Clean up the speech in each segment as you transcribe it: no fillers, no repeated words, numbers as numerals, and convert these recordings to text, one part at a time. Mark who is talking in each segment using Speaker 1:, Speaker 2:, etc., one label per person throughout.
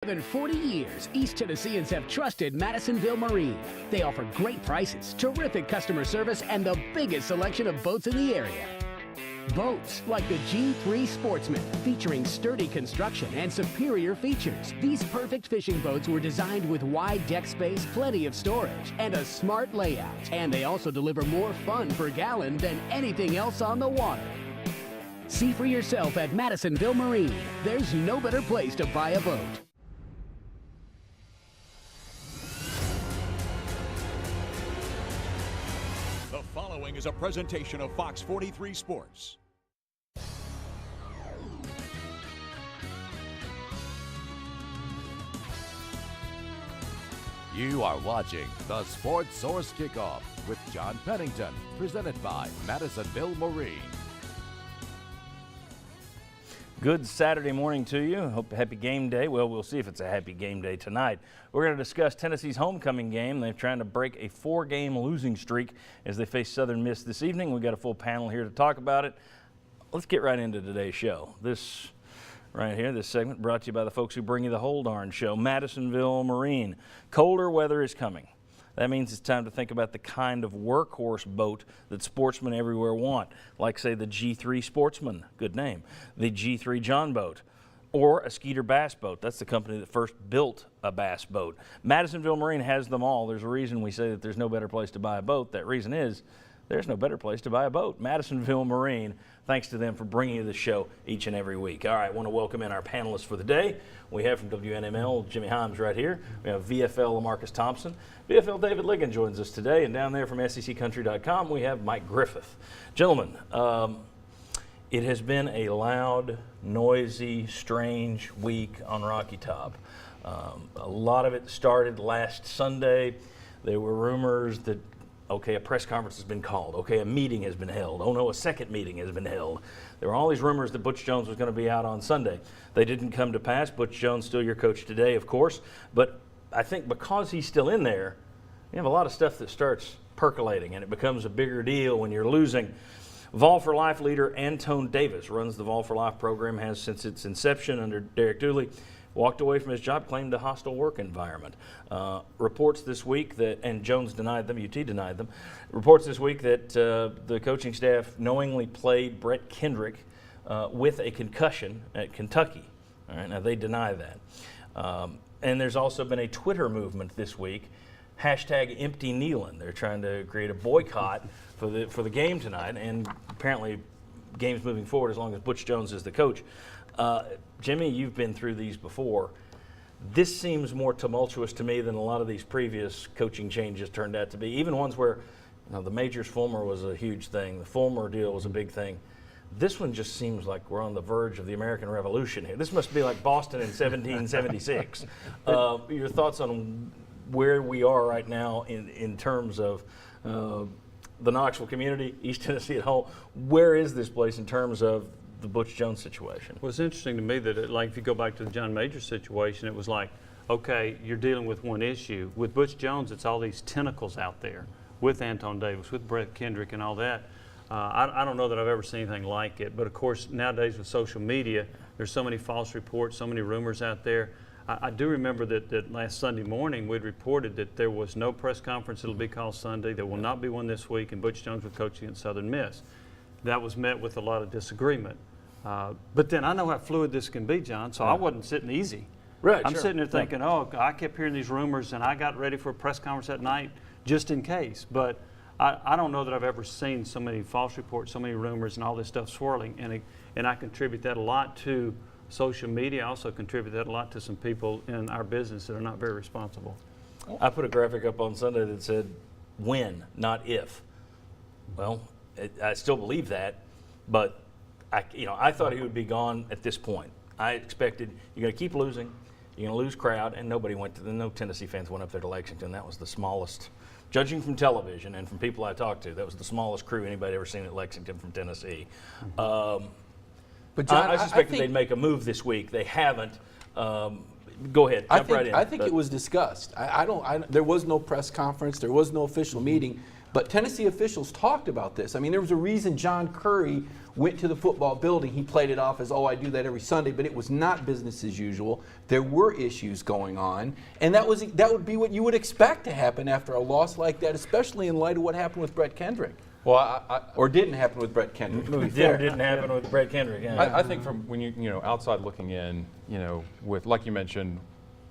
Speaker 1: For more than 40 years, East Tennesseans have trusted Madisonville Marine. They offer great prices, terrific customer service, and the biggest selection of boats in the area. Boats like the G3 Sportsman, featuring sturdy construction and superior features. These perfect fishing boats were designed with wide deck space, plenty of storage, and a smart layout. And they also deliver more fun per gallon than anything else on the water. See for yourself at Madisonville Marine. There's no better place to buy a boat.
Speaker 2: The following is a presentation of Fox 43 Sports.
Speaker 3: You are watching the Sports Source Kickoff with John Pennington, presented by Madisonville Marine.
Speaker 4: Good Saturday morning to you. Hope happy game day. Well, we'll see if it's a happy game day tonight. We're going to discuss Tennessee's homecoming game. They're trying to break a 4-game losing streak as they face Southern Miss this evening. We've got a full panel here to talk about it. Let's get right into today's show. This right here, this segment brought to you by the folks who bring you the whole darn show, Madisonville Marine. Colder weather is coming. That means it's time to think about the kind of workhorse boat that sportsmen everywhere want, like, say, the G3 Sportsman, good name, the G3 John boat, or a Skeeter bass boat. That's the company that first built a bass boat. Madisonville Marine has them all. There's a reason we say that there's no better place to buy a boat. That reason is there's no better place to buy a boat. Madisonville Marine, thanks to them for bringing you the show each and every week. All right, I want to welcome in our panelists for the day. We have from WNML, Jimmy Himes right here. We have VFL, Lamarcus Thompson. VFL, David Ligon joins us today. And down there from SECCountry.com, we have Mike Griffith. Gentlemen, it has been a loud, noisy, strange week on Rocky Top. A lot of it started last Sunday. There were rumors that, okay, a press conference has been called. Okay, a meeting has been held. Oh, no, a second meeting has been held. There were all these rumors that Butch Jones was going to be out on Sunday. They didn't come to pass. Butch Jones still your coach today, of course. But I think because he's still in there, you have a lot of stuff that starts percolating, and it becomes a bigger deal when you're losing. Vol for Life leader Antone Davis runs the Vol for Life program, has since its inception under Derek Dooley. Walked away from his job, claimed a hostile work environment. Reports this week that, and Jones denied them, UT denied them, reports this week that the coaching staff knowingly played Brett Kendrick with a concussion at Kentucky. All right, now they deny that. And there's also been a Twitter movement this week, #EmptyNeyland. They're trying to create a boycott for the game tonight, and apparently games moving forward as long as Butch Jones is the coach. Jimmy, you've been through these before. This seems more tumultuous to me than a lot of these previous coaching changes turned out to be, even ones where the Majors Fulmer was a huge thing. The Fulmer deal was a big thing. This one just seems like we're on the verge of the American Revolution here. This must be like Boston in 1776. Your thoughts on where we are right now in terms of the Knoxville community, East Tennessee at whole. Where is this place in terms of the Butch Jones situation?
Speaker 5: Well, it's interesting to me that, if you go back to the John Major situation, it was like, okay, you're dealing with one issue. With Butch Jones, it's all these tentacles out there with Antone Davis, with Brett Kendrick and all that. I don't know that I've ever seen anything like it, but of course, nowadays with social media, there's so many false reports, so many rumors out there. I do remember that last Sunday morning we'd reported that there was no press conference that'll be called Sunday. There will not be one this week, and Butch Jones will coach against Southern Miss. That was met with a lot of disagreement. But then I know how fluid this can be, John, so I wasn't sitting easy.
Speaker 4: Right,
Speaker 5: I'm sitting there thinking, oh, I kept hearing these rumors, and I got ready for a press conference that night just in case. But I don't know that I've ever seen so many false reports, so many rumors, and all this stuff swirling. And I contribute that a lot to social media. I also contribute that a lot to some people in our business that are not very responsible.
Speaker 4: I put a graphic up on Sunday that said when, not if. Well, I still believe that, but I thought he would be gone at this point. I expected you're going to keep losing, you're going to lose crowd, and no Tennessee fans went up there to Lexington. That was the smallest, judging from television and from people I talked to, that was the smallest crew anybody ever seen at Lexington from Tennessee.
Speaker 6: But John,
Speaker 4: I suspected they'd make a move this week. They haven't. Go ahead, jump right in.
Speaker 6: I think it was discussed. There was no press conference. There was no official meeting. But Tennessee officials talked about this. I mean, there was a reason John Curry went to the football building. He played it off as, oh, I do that every Sunday, but it was not business as usual. There were issues going on, and that would be what you would expect to happen after a loss like that, especially in light of what happened with Brett Kendrick.
Speaker 7: Well,
Speaker 6: or didn't happen with Brett Kendrick.
Speaker 4: Didn't happen with Brett Kendrick. Yeah.
Speaker 7: I think from when you outside looking in, with, like you mentioned,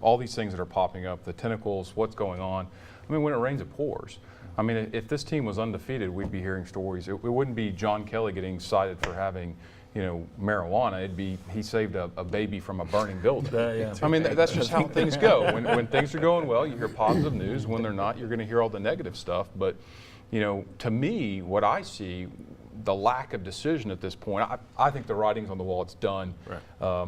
Speaker 7: all these things that are popping up, the tentacles, what's going on. I mean, when it rains, it pours. I mean, if this team was undefeated, we'd be hearing stories. It wouldn't be John Kelly getting cited for having, marijuana. It'd be he saved a baby from a burning building.
Speaker 4: Yeah.
Speaker 7: I mean, that's just how things go. When things are going well, you hear positive news. When they're not, you're going to hear all the negative stuff. But, to me, what I see, the lack of decision at this point, I think the writing's on the wall. It's done.
Speaker 4: Right.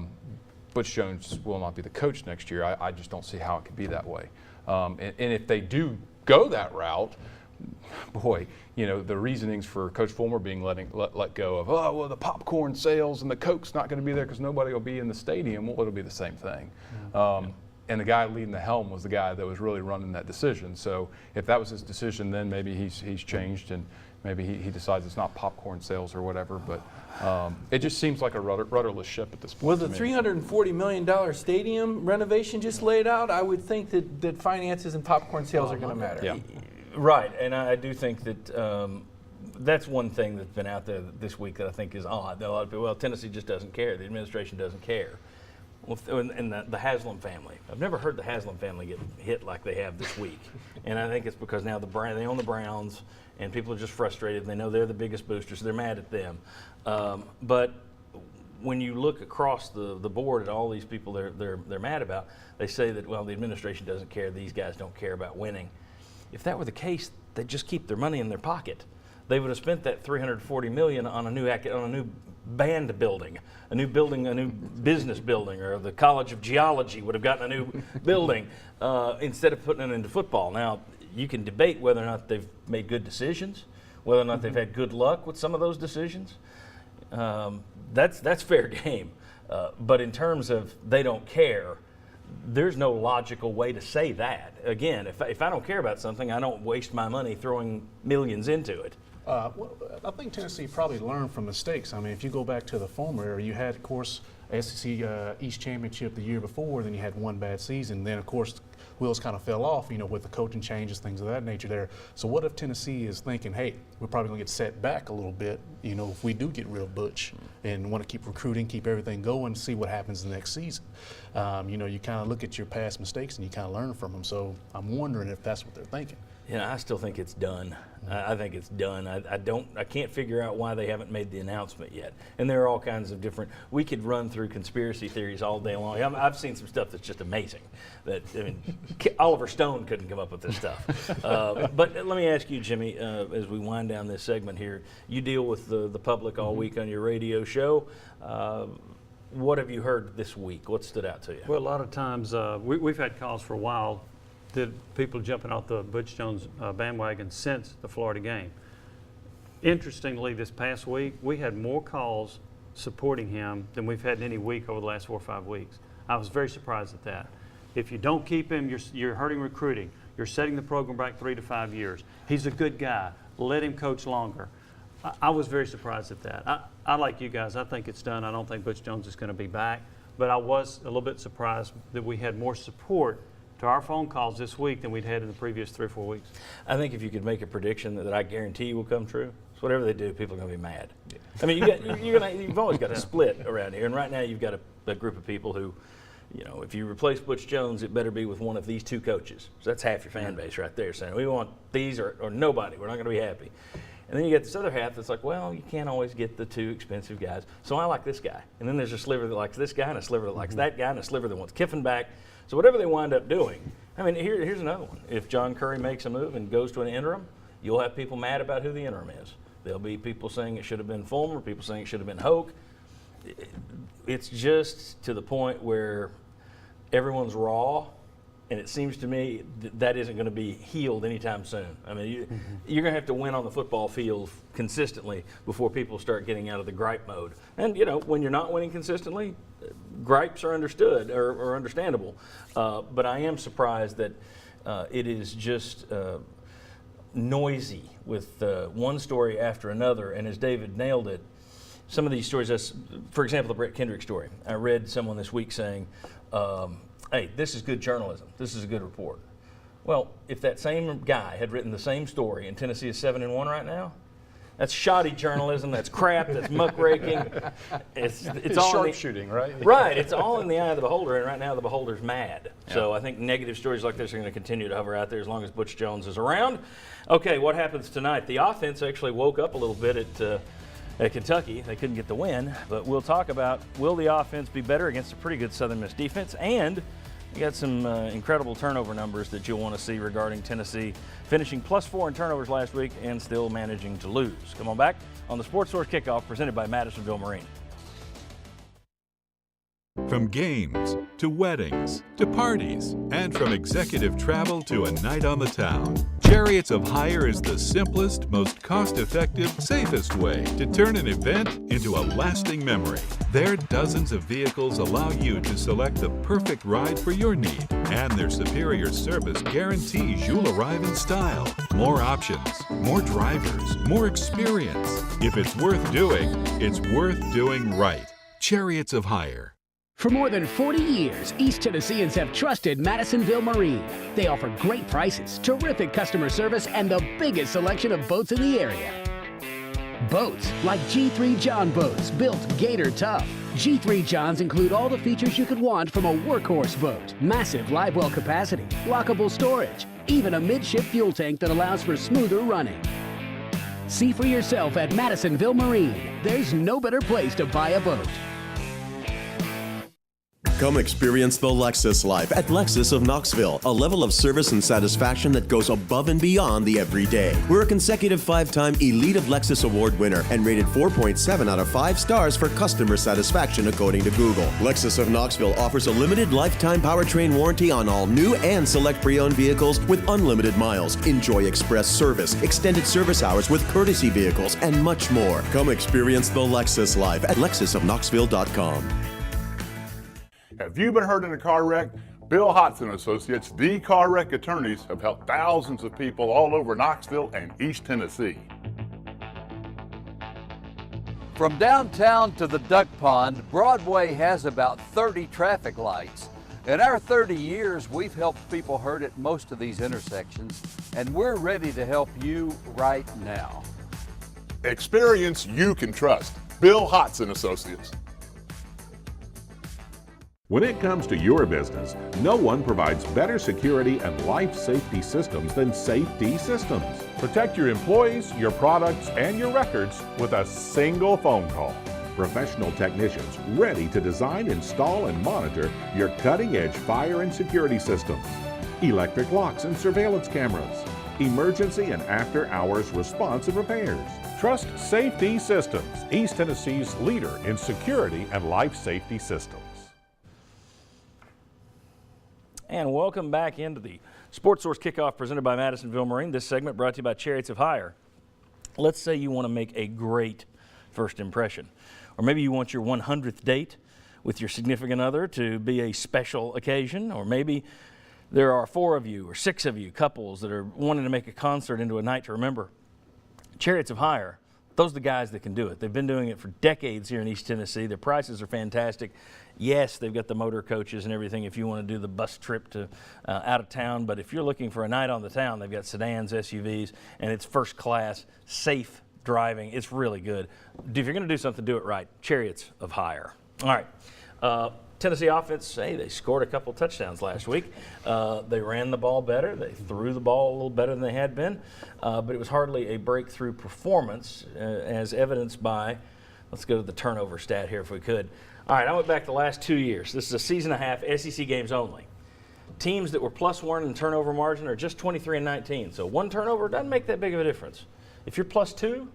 Speaker 7: Butch Jones will not be the coach next year. I just don't see how it could be that way. And if they do go that route, boy, the reasonings for Coach Fulmer being let go of, oh, well, the popcorn sales and the Coke's not going to be there because nobody will be in the stadium. Well, it'll be the same thing. And the guy leading the helm was the guy that was really running that decision. So if that was his decision, then maybe he's changed and maybe he decides it's not popcorn sales or whatever. But it just seems like a rudderless ship at this point.
Speaker 6: With a $340 million stadium renovation just laid out, I would think that finances and popcorn sales are going to matter.
Speaker 7: Yeah.
Speaker 4: Right, and I do think that that's one thing that's been out there this week that I think is odd. A lot of people, well, Tennessee just doesn't care. The administration doesn't care. Well, and the Haslam family. I've never heard the Haslam family get hit like they have this week. And I think it's because now they own the Browns, and people are just frustrated. They know they're the biggest boosters, so they're mad at them. But when you look across the board at all these people they're mad about, they say that, well, the administration doesn't care. These guys don't care about winning. If that were the case, they'd just keep their money in their pocket. They would have spent that $340 million on a new band building, a new business building, or the College of Geology would have gotten a new building instead of putting it into football. Now, you can debate whether or not they've made good decisions, whether or not they've had good luck with some of those decisions. That's fair game. But in terms of they don't care, there's no logical way to say that. Again, if I don't care about something, I don't waste my money throwing millions into it.
Speaker 8: Well, I think Tennessee probably learned from mistakes. I mean, if you go back to the former era, you had, of course, SEC East Championship the year before, then you had one bad season. Then, of course, wheels kind of fell off, with the coaching changes, things of that nature there. So what if Tennessee is thinking, hey, we're probably going to get set back a little bit, if we do get real Butch and want to keep recruiting, keep everything going, see what happens the next season. You kind of look at your past mistakes and you kind of learn from them. So I'm wondering if that's what they're thinking.
Speaker 4: I still think it's done. I think it's done. I can't figure out why they haven't made the announcement yet. And there are all kinds of different. We could run through conspiracy theories all day long. I've seen some stuff that's just amazing. Oliver Stone couldn't come up with this stuff. But let me ask you, Jimmy, as we wind down this segment here, you deal with the public all week on your radio show. What have you heard this week? What stood out to you?
Speaker 5: Well, a lot of times we've had calls for a while. Did people jumping off the Butch Jones bandwagon since the Florida game. Interestingly, this past week, we had more calls supporting him than we've had in any week over the last 4 or 5 weeks. I was very surprised at that. If you don't keep him, you're hurting recruiting. You're setting the program back 3 to 5 years. He's a good guy. Let him coach longer. I was very surprised at that. I like you guys. I think it's done. I don't think Butch Jones is going to be back. But I was a little bit surprised that we had more support to our phone calls this week than we'd had in the previous 3 or 4 weeks.
Speaker 4: I think if you could make a prediction that I guarantee you will come true, so whatever they do, people are going to be mad. I mean, you've always got a split around here, and right now you've got a group of people who, if you replace Butch Jones, it better be with one of these 2 coaches. So that's half your fan base right there saying, we want these or nobody. We're not going to be happy. And then you get this other half that's like, well, you can't always get the 2 expensive guys, so I like this guy. And then there's a sliver that likes this guy, and a sliver that likes that guy, and a sliver that wants Kiffin back. So whatever they wind up doing, I mean, here's another one. If John Curry makes a move and goes to an interim, you'll have people mad about who the interim is. There'll be people saying it should have been Fulmer, people saying it should have been Hoke. It's just to the point where everyone's raw, and it seems to me that isn't going to be healed anytime soon. I mean, you're going to have to win on the football field consistently before people start getting out of the gripe mode. And, when you're not winning consistently, gripes are understood or understandable. But I am surprised that it is just noisy with one story after another, and as David nailed it, some of these stories, for example, the Brett Kendrick story. I read someone this week saying, hey, this is good journalism. This is a good report. Well, if that same guy had written the same story and Tennessee is 7-1 right now, that's shoddy journalism. That's crap. That's muckraking. It's all
Speaker 7: sharpshooting, right?
Speaker 4: Right. It's all in the eye of the beholder, and right now the beholder's mad. Yeah. So I think negative stories like this are going to continue to hover out there as long as Butch Jones is around. Okay, what happens tonight? The offense actually woke up a little bit at Kentucky. They couldn't get the win, but we'll talk about, will the offense be better against a pretty good Southern Miss defense? And we got some incredible turnover numbers that you'll want to see regarding Tennessee finishing +4 in turnovers last week and still managing to lose. Come on back on the Sports Source Kickoff presented by Madisonville Marine.
Speaker 9: From games to weddings to parties, and from executive travel to a night on the town, Chariots of Hire is the simplest, most cost-effective, safest way to turn an event into a lasting memory. Their dozens of vehicles allow you to select the perfect ride for your need, and their superior service guarantees you'll arrive in style. More options, more drivers, more experience. If it's worth doing, it's worth doing right. Chariots of Hire.
Speaker 1: For more than 40 years, East Tennesseans have trusted Madisonville Marine. They offer great prices, terrific customer service, and the biggest selection of boats in the area. Boats like G3 John boats, built Gator tough. G3 Johns include all the features you could want from a workhorse boat. Massive live well capacity, lockable storage, even a midship fuel tank that allows for smoother running. See for yourself at Madisonville Marine. There's no better place to buy a boat.
Speaker 10: Come experience the Lexus life at Lexus of Knoxville, a level of service and satisfaction that goes above and beyond the everyday. We're a consecutive 5-time Elite of Lexus Award winner and rated 4.7 out of 5 stars for customer satisfaction according to Google. Lexus of Knoxville offers a limited lifetime powertrain warranty on all new and select pre-owned vehicles with unlimited miles. Enjoy express service, extended service hours with courtesy vehicles, and much more. Come experience the Lexus life at lexusoфknoxville.com.
Speaker 11: Have you been hurt in a car wreck? Bill Hodson Associates, the car wreck attorneys, have helped thousands of people all over Knoxville and East Tennessee.
Speaker 12: From downtown to the duck pond, Broadway has about 30 traffic lights. In our 30 years, we've helped people hurt at most of these intersections, and we're ready to help you right now.
Speaker 11: Experience you can trust. Bill Hodson Associates.
Speaker 13: When it comes to your business, no one provides better security and life safety systems than Safety Systems. Protect your employees, your products, and your records with a single phone call. Professional technicians ready to design, install, and monitor your cutting-edge fire and security systems. Electric locks and surveillance cameras. Emergency and after-hours response and repairs. Trust Safety Systems, East Tennessee's leader in security and life safety systems.
Speaker 4: And welcome back into the Sports Source Kickoff presented by Madisonville Marine. This segment brought to you by Chariots of Hire. Let's say you want to make a great first impression. Or maybe you want your 100th date with your significant other to be a special occasion. Or maybe there are 4 of you or 6 of you, couples, that are wanting to make a concert into a night to remember. Chariots of Hire, those are the guys that can do it. They've been doing it for decades here in East Tennessee. Their prices are fantastic. Yes, they've got the motor coaches and everything if you want to do the bus trip to out of town. But if you're looking for a night on the town, they've got sedans, SUVs, and it's first class, safe driving. It's really good. If you're going to do something, do it right. Chariots of Hire. All right. Tennessee offense, hey, they scored a couple touchdowns last week. They ran the ball better. They threw the ball a little better than they had been. But it was hardly a breakthrough performance as evidenced by, let's go to the turnover stat here if we could. All right, I went back the last 2 years. This is a season and a half, SEC games only. Teams that were +1 in turnover margin are just 23-19. So 1 turnover doesn't make that big of a difference. If you're +2,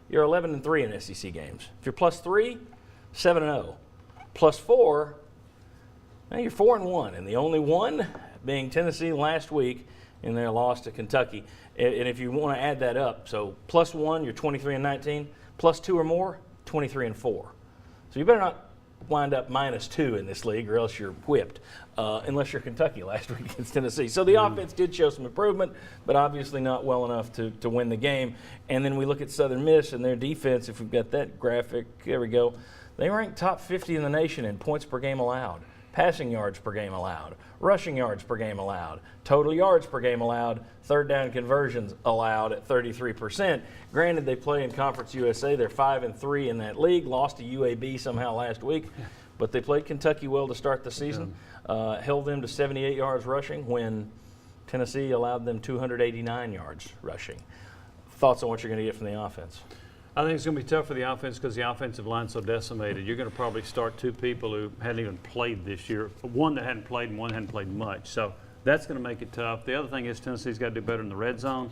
Speaker 4: you're 11-3 in SEC games. If you're +3, 7-0. +4, now you're 4-1, and the only one being Tennessee last week in their loss to Kentucky. And if you want to add that up, so +1, you're 23-19. +2 or more, 23-4. So you better not wind up -2 in this league, or else you're whipped, unless you're Kentucky last week against Tennessee. So the offense did show some improvement, but obviously not well enough to win the game. And then we look at Southern Miss and their defense. If we've got that graphic, there we go. They rank top 50 in the nation in points per game allowed, passing yards per game allowed, rushing yards per game allowed, total yards per game allowed, third down conversions allowed at 33%. Granted, they play in Conference USA. They're 5-3 in that league, lost to UAB somehow last week, but they played Kentucky well to start the season, held them to 78 yards rushing when Tennessee allowed them 289 yards rushing. Thoughts on what you're going to get from the offense?
Speaker 5: I think it's going to be tough for the offense because the offensive line's so decimated. You're going to probably start 2 people who hadn't even played this year, one that hadn't played and one hadn't played much. So that's going to make it tough. The other thing is Tennessee's got to do better in the red zone.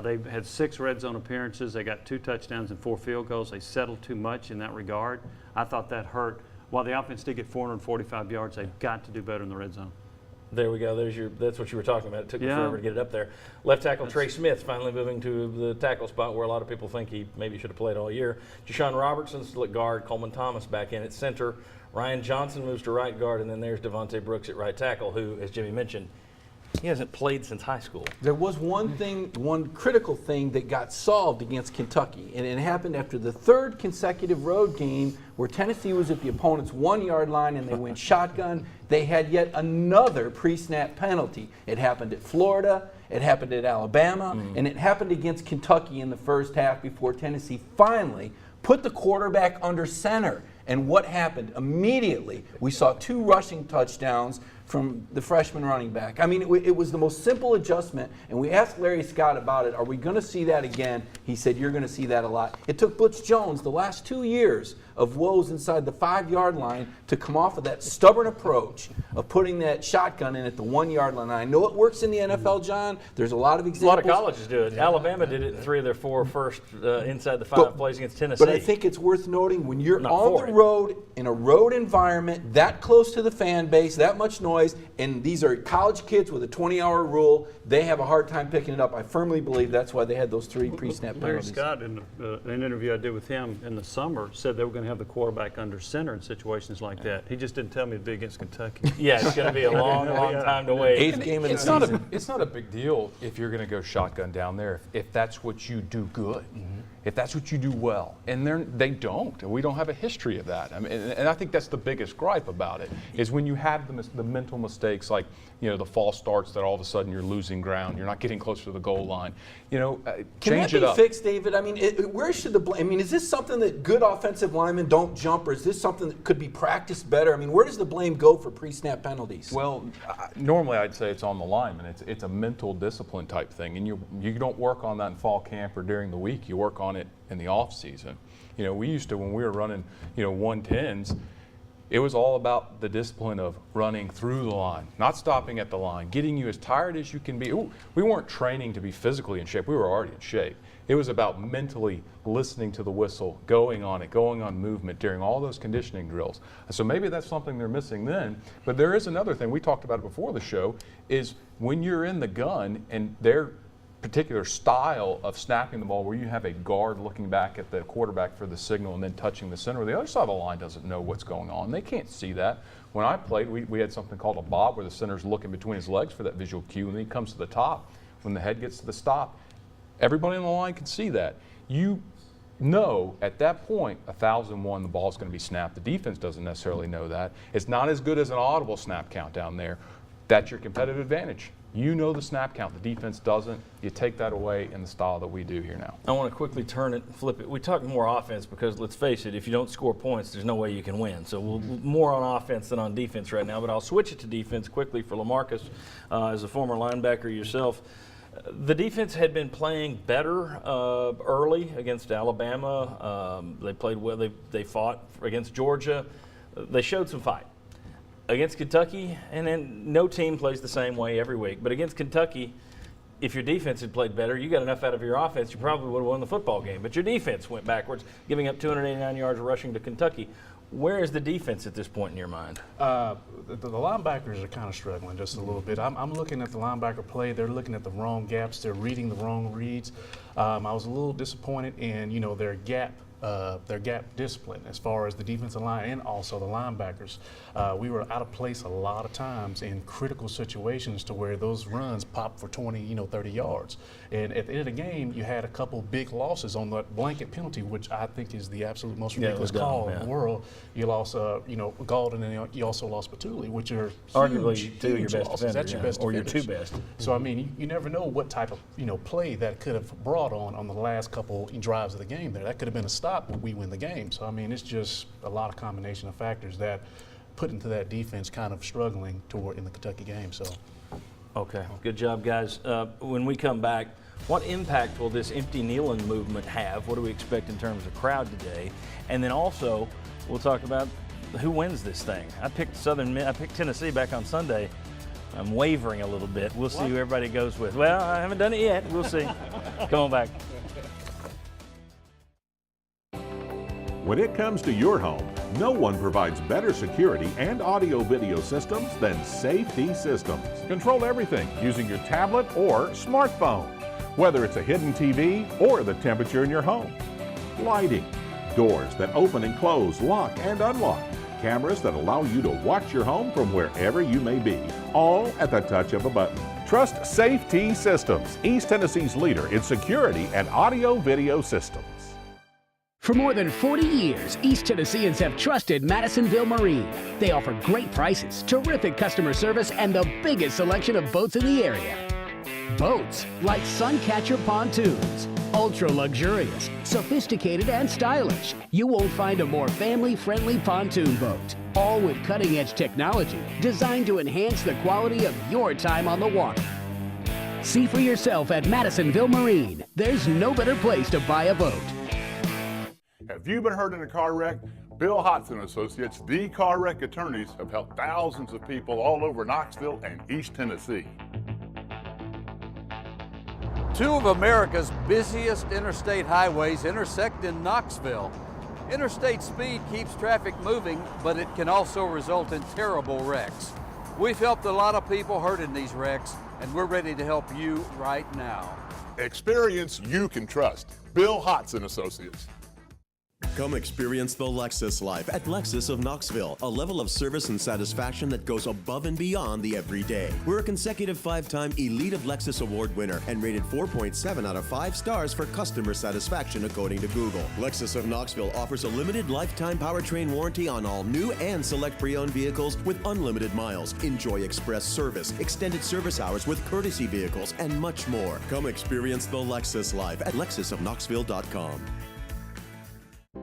Speaker 5: They've had 6 red zone appearances. They got 2 touchdowns and 4 field goals. They settled too much in that regard. I thought that hurt. While the offense did get 445 yards, they've got to do better in the red zone.
Speaker 4: There we go. That's what you were talking about. It took forever to get it up there. Left tackle Trey Smith finally moving to the tackle spot where a lot of people think he maybe should have played all year. Jashawn Robertson's at guard. Coleman Thomas back in at center. Ryan Johnson moves to right guard, and then there's Devontae Brooks at right tackle, who, as Jimmy mentioned, he hasn't played since high school.
Speaker 6: There was one critical thing that got solved against Kentucky, and it happened after the 3rd consecutive road game where Tennessee was at the opponent's 1-yard line and they went shotgun. They had yet another pre-snap penalty. It happened at Florida, it happened at Alabama, and it happened against Kentucky in the first half before Tennessee finally put the quarterback under center. And what happened? Immediately, we saw 2 rushing touchdowns from the freshman running back. I mean, it was the most simple adjustment, and we asked Larry Scott about it. Are we going to see that again? He said, you're going to see that a lot. It took Butch Jones the last 2 years of woes inside the 5-yard line to come off of that stubborn approach of putting that shotgun in at the 1-yard line. I know it works in the NFL, John. There's a lot of examples.
Speaker 4: A lot of colleges do it. Alabama did it in 3 of their 4 first inside the 5 plays against Tennessee.
Speaker 6: But I think it's worth noting when you're on the road, in a road environment, that close to the fan base, that much noise, and these are college kids with a 20-hour rule, they have a hard time picking it up. I firmly believe that's why they had those 3 pre-snap penalties.
Speaker 5: Larry Scott, in an interview I did with him in the summer, said they were going to have the quarterback under center in situations like that. He just didn't tell me it'd be against Kentucky.
Speaker 4: Yeah, it's going to be a long time to wait.
Speaker 6: 8th game of the season.
Speaker 7: It's not a big deal if you're going to go shotgun down there if that's what you do good, if that's what you do well. And they don't. And we don't have a history of that. I mean, and I think that's the biggest gripe about it is when you have the mental mistakes like the false starts that all of a sudden you're losing ground, you're not getting closer to the goal line. Change it up.
Speaker 6: Can that be fixed, David? I mean, where should the blame? I mean, is this something that good offensive linemen don't jump, or is this something that could be practiced better? I mean, where does the blame go for pre-snap penalties?
Speaker 7: Well, normally I'd say it's on the lineman. It's a mental discipline type thing, and you don't work on that in fall camp or during the week. You work on it in the off season. We used to, when we were running 110s. It was all about the discipline of running through the line, not stopping at the line, getting you as tired as you can be. We weren't training to be physically in shape. We were already in shape. It was about mentally listening to the whistle, going on movement during all those conditioning drills. So maybe that's something they're missing then. But there is another thing, we talked about it before the show, is when you're in the gun and their particular style of snapping the ball where you have a guard looking back at the quarterback for the signal and then touching the center, the other side of the line doesn't know what's going on. They can't see that. When I played, we had something called a bob where the center's looking between his legs for that visual cue, and then he comes to the top. When the head gets to the stop, everybody on the line can see that. You know at that point, 1,001, the ball's going to be snapped. The defense doesn't necessarily know that. It's not as good as an audible snap count down there. That's your competitive advantage. You know the snap count. The defense doesn't. You take that away in the style that we do here now.
Speaker 4: I want to quickly turn it and flip it. We talk more offense because, let's face it, if you don't score points, there's no way you can win. So we'll more on offense than on defense right now. But I'll switch it to defense quickly for LaMarcus. As a former linebacker yourself, the defense had been playing better early against Alabama. They played well. They fought against Georgia. They showed some fight. Against Kentucky, and then no team plays the same way every week. But against Kentucky, if your defense had played better, you got enough out of your offense, you probably would have won the football game. But your defense went backwards, giving up 289 yards rushing to Kentucky. Where is the defense at this point in your mind?
Speaker 8: The linebackers are kind of struggling just a little bit. I'm looking at the linebacker play. They're looking at the wrong gaps. They're reading the wrong reads. I was a little disappointed in their gap their gap discipline as far as the defensive line and also the linebackers. We were out of place a lot of times in critical situations to where those runs popped for 20, 30 yards. And at the end of the game, you had a couple big losses on that blanket penalty, which I think is the absolute most ridiculous call in the world. You lost, Gaulden, and you also lost Batuli, which are
Speaker 4: arguably two of your best
Speaker 8: losses. That's your best
Speaker 4: or
Speaker 8: defenders.
Speaker 4: your two best.
Speaker 8: So I mean, you never know what type of play that could have brought on the last couple drives of the game. There, that could have been a stop when we win the game. So I mean, it's just a lot of combination of factors that put into that defense kind of struggling toward in the Kentucky game. So.
Speaker 4: Okay, good job, guys. When we come back, what impact will this empty kneeling movement have? What do we expect in terms of crowd today? And then also, we'll talk about who wins this thing. I picked Tennessee back on Sunday. I'm wavering a little bit. We'll see who everybody goes with. Well, I haven't done it yet. We'll see. Come on back.
Speaker 13: When it comes to your home, no one provides better security and audio-video systems than Safety Systems. Control everything using your tablet or smartphone, whether it's a hidden TV or the temperature in your home. Lighting, doors that open and close, lock and unlock, cameras that allow you to watch your home from wherever you may be, all at the touch of a button. Trust Safety Systems, East Tennessee's leader in security and audio-video systems.
Speaker 1: For more than 40 years, East Tennesseans have trusted Madisonville Marine. They offer great prices, terrific customer service, and the biggest selection of boats in the area. Boats like Suncatcher pontoons, ultra luxurious, sophisticated, and stylish. You won't find a more family-friendly pontoon boat. All with cutting-edge technology designed to enhance the quality of your time on the water. See for yourself at Madisonville Marine. There's no better place to buy a boat.
Speaker 11: Have you been hurt in a car wreck? Bill Hodson Associates, the car wreck attorneys, have helped thousands of people all over Knoxville and East Tennessee.
Speaker 12: Two of America's busiest interstate highways intersect in Knoxville. Interstate speed keeps traffic moving, but it can also result in terrible wrecks. We've helped a lot of people hurt in these wrecks, and we're ready to help you right now.
Speaker 11: Experience you can trust. Bill Hodson Associates.
Speaker 10: Come experience the Lexus life at Lexus of Knoxville, a level of service and satisfaction that goes above and beyond the everyday. We're a consecutive 5-time Elite of Lexus Award winner and rated 4.7 out of 5 stars for customer satisfaction according to Google. Lexus of Knoxville offers a limited lifetime powertrain warranty on all new and select pre-owned vehicles with unlimited miles. Enjoy express service, extended service hours with courtesy vehicles, and much more. Come experience the Lexus life at lexusofknoxville.com.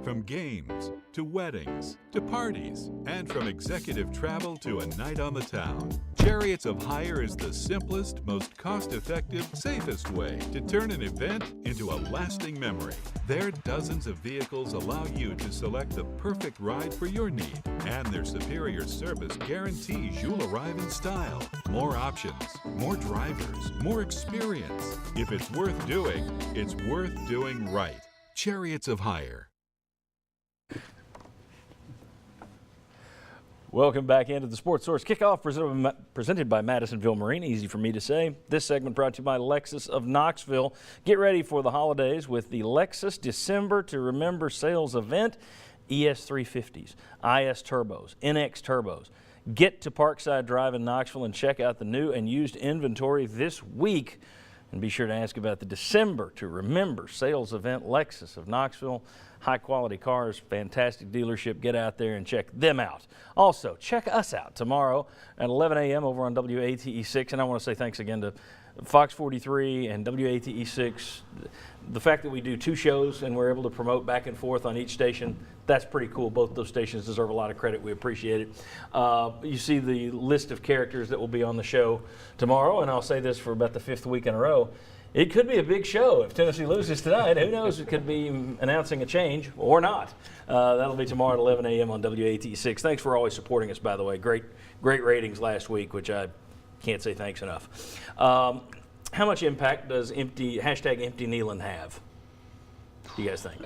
Speaker 9: From games to weddings to parties, and from executive travel to a night on the town, Chariots of Hire is the simplest, most cost-effective, safest way to turn an event into a lasting memory. Their dozens of vehicles allow you to select the perfect ride for your need, and their superior service guarantees you'll arrive in style. More options, more drivers, more experience. If it's worth doing, it's worth doing right. Chariots of Hire.
Speaker 4: Welcome back into the Sports Source Kickoff presented by Madisonville Marine. Easy for me to say. This segment brought to you by Lexus of Knoxville. Get ready for the holidays with the Lexus December to Remember sales event. ES350s, IS Turbos, NX Turbos. Get to Parkside Drive in Knoxville and check out the new and used inventory this week. And be sure to ask about the December to Remember sales event. Lexus of Knoxville. High quality cars, fantastic dealership. Get out there and check them out. Also, check us out tomorrow at 11 a.m. over on WATE6. And I want to say thanks again to Fox 43 and WATE6. The fact that we do 2 shows and we're able to promote back and forth on each station, that's pretty cool. Both those stations deserve a lot of credit. We appreciate it. You see the list of characters that will be on the show tomorrow, and I'll say this for about the 5th week in a row. It could be a big show if Tennessee loses tonight. Who knows? It could be announcing a change or not. That'll be tomorrow at 11 a.m. on WATE6. Thanks for always supporting us, by the way. Great ratings last week, which I can't say thanks enough. How much impact does empty kneeling have? Do you guys think?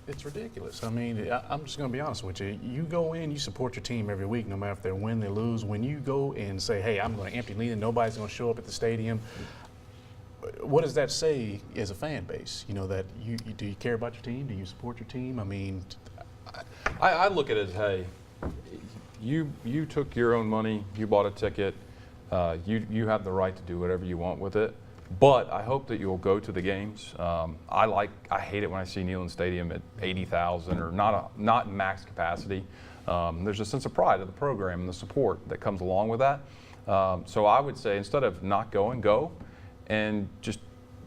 Speaker 8: It's ridiculous. I mean, I'm just going to be honest with you. You go in, you support your team every week, no matter if they win, they lose. When you go and say, hey, I'm going to empty kneeling, nobody's going to show up at the stadium, what does that say as a fan base? You know, that do you care about your team? Do you support your team? I mean,
Speaker 7: I look at it as, hey, you took your own money, you bought a ticket, you have the right to do whatever you want with it. But I hope that you'll go to the games. I hate it when I see Neyland Stadium at 80,000 or not max capacity. There's a sense of pride of the program and the support that comes along with that. So I would say instead of not going, go, and just,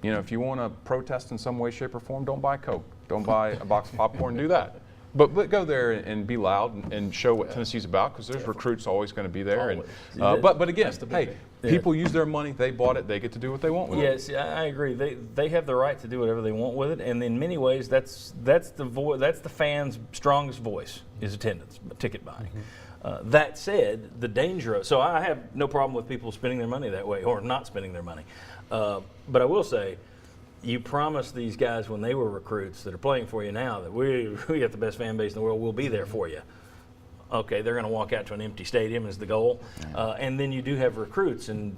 Speaker 7: if you want to protest in some way, shape, or form, don't buy Coke, don't buy a box of popcorn, do that. But go there and be loud and show what Tennessee's about, because there's recruits always going to be there. And, but again, hey, people use their money, they bought it, they get to do what they want with it.
Speaker 4: Yes, I agree. They have the right to do whatever they want with it, and in many ways, that's the fans' strongest voice is attendance, ticket buying. That said, the danger of, so I have no problem with people spending their money that way or not spending their money. But I will say, you promised these guys when they were recruits that are playing for you now that we got the best fan base in the world, we'll be there for you. Okay, they're going to walk out to an empty stadium is the goal. And then you do have recruits, and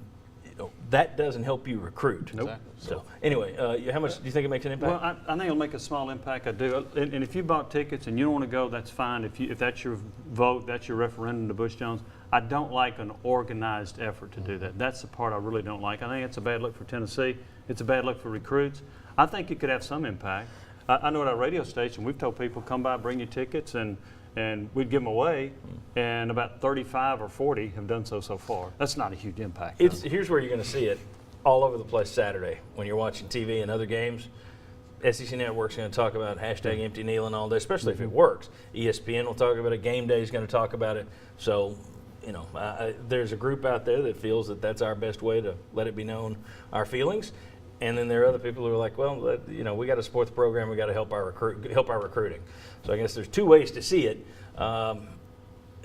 Speaker 4: that doesn't help you recruit.
Speaker 5: Nope.
Speaker 4: So anyway, how much do you think it makes an impact?
Speaker 5: Well, I think it'll make a small impact. I do. And if you bought tickets and you don't want to go, that's fine. If that's your vote, that's your referendum to Butch Jones. I don't like an organized effort to do that. That's the part I really don't like. I think it's a bad look for Tennessee. It's a bad look for recruits. I think it could have some impact. I know at our radio station, we've told people, come by, bring your tickets, and we'd give them away, and about 35 or 40 have done so far. That's not a huge impact.
Speaker 4: Here's where you're going to see it all over the place Saturday when you're watching TV and other games. SEC Network's going to talk about hashtag empty Neyland all day, especially if it works. ESPN will talk about it. Game Day is going to talk about it. So, there's a group out there that feels that that's our best way to let it be known our feelings. And then there are other people who are like, well, we got to support the program. We got to help our recruiting. So I guess there's two ways to see it.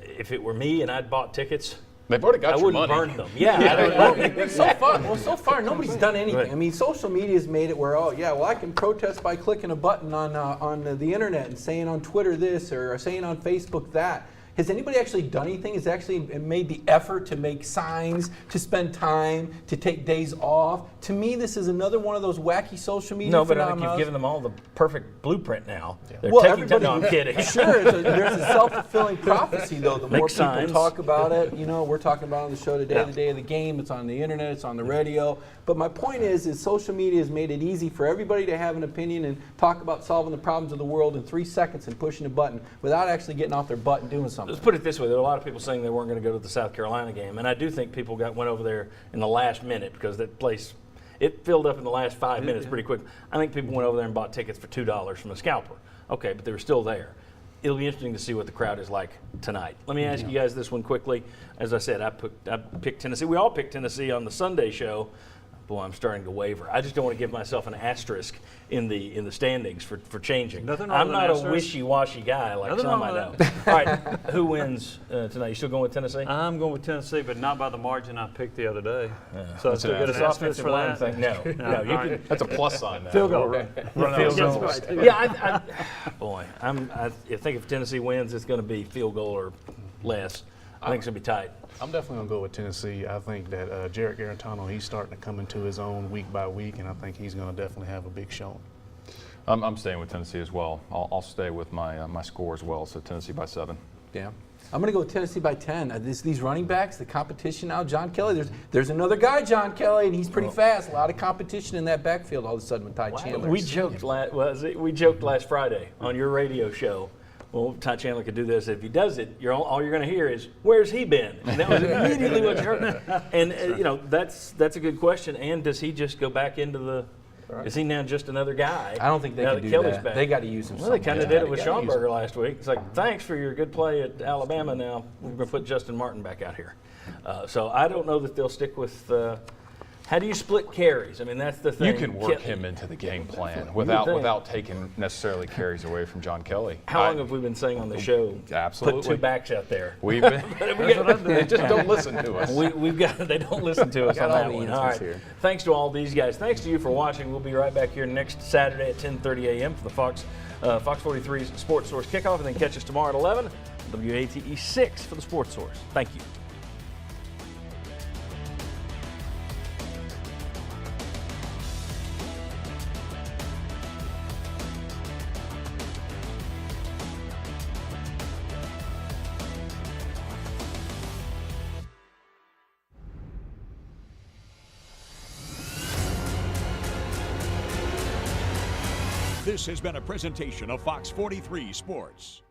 Speaker 4: If it were me and I'd bought tickets,
Speaker 7: they've already got your money.
Speaker 4: I wouldn't burn them. Yeah.
Speaker 6: So far nobody's done anything. Right. I mean, social media's made it where, I can protest by clicking a button on the internet and saying on Twitter this or saying on Facebook that. Has anybody actually done anything? Has actually made the effort to make signs, to spend time, to take days off? To me, this is another one of those wacky social media
Speaker 4: No, but
Speaker 6: phenomena.
Speaker 4: I think you've given them all the perfect blueprint now. Yeah.
Speaker 6: Well,
Speaker 4: everybody, no, I'm kidding.
Speaker 6: Sure, there's a self-fulfilling prophecy, though. The more people talk about it, we're talking about it on the show today, the day of the game. It's on the internet, it's on the radio. But my point is social media has made it easy for everybody to have an opinion and talk about solving the problems of the world in 3 seconds and pushing a button without actually getting off their butt and doing something.
Speaker 4: Let's put it this way. There are a lot of people saying they weren't going to go to the South Carolina game. And I do think people went over there in the last minute because that place, it filled up in the last 5 minutes pretty quick. I think people went over there and bought tickets for $2 from a scalper. Okay, but they were still there. It'll be interesting to see what the crowd is like tonight. Let me ask you guys this one quickly. As I said, I picked Tennessee. We all picked Tennessee on the Sunday show. Boy, I'm starting to waver. I just don't want to give myself an asterisk in the standings for changing. I'm not a wishy-washy guy like some I know. All right, who wins tonight? You still going with Tennessee?
Speaker 5: I'm going with Tennessee, but not by the margin I picked the other day. So
Speaker 4: that's
Speaker 5: still get an asterisk for that?
Speaker 4: Thing. No, you can.
Speaker 7: That's a plus sign now.
Speaker 5: Field goal.
Speaker 4: Field goal. Yeah, I think if Tennessee wins, it's going to be field goal or less. I think it's going to be tight.
Speaker 8: I'm definitely going to go with Tennessee. I think that Jarrett Garantano, he's starting to come into his own week by week, and I think he's going to definitely have a big showing.
Speaker 7: I'm staying with Tennessee as well. I'll stay with my score as well, so Tennessee by 7.
Speaker 6: Yeah. I'm going to go with Tennessee by 10. These running backs, the competition now, John Kelly, there's another guy, John Kelly, and he's pretty fast. A lot of competition in that backfield all of a sudden with Ty Chandler.
Speaker 4: We joked last Friday on your radio show. Well, Ty Chandler could do this. If he does it, all you're going to hear is, "Where's he been?" And that was immediately what you heard. And that's a good question. And does he just go back into the? Right. Is he now just another guy?
Speaker 6: I don't think they can do
Speaker 4: Kelly's
Speaker 6: that.
Speaker 4: Back?
Speaker 6: They got to use him.
Speaker 4: Well, they kind of did it with Schomburger last week. It's like, thanks for your good play at Alabama. Now we're going to put Justin Martin back out here. So I don't know that they'll stick with. How do you split carries? I mean, that's the thing.
Speaker 7: You can work him into the game plan without taking necessarily carries away from John Kelly.
Speaker 4: How long have we been saying on the show?
Speaker 7: Absolutely.
Speaker 4: Put two backs out there.
Speaker 7: We've been. They just don't listen to us.
Speaker 4: They don't listen to us on that one. All right. Here. Thanks to all these guys. Thanks to you for watching. We'll be right back here next Saturday at 10:30 a.m. for the Fox 43's Sports Source Kickoff, and then catch us tomorrow at 11. WATE 6 for the Sports Source. Thank you.
Speaker 2: This has been a presentation of Fox 43 Sports.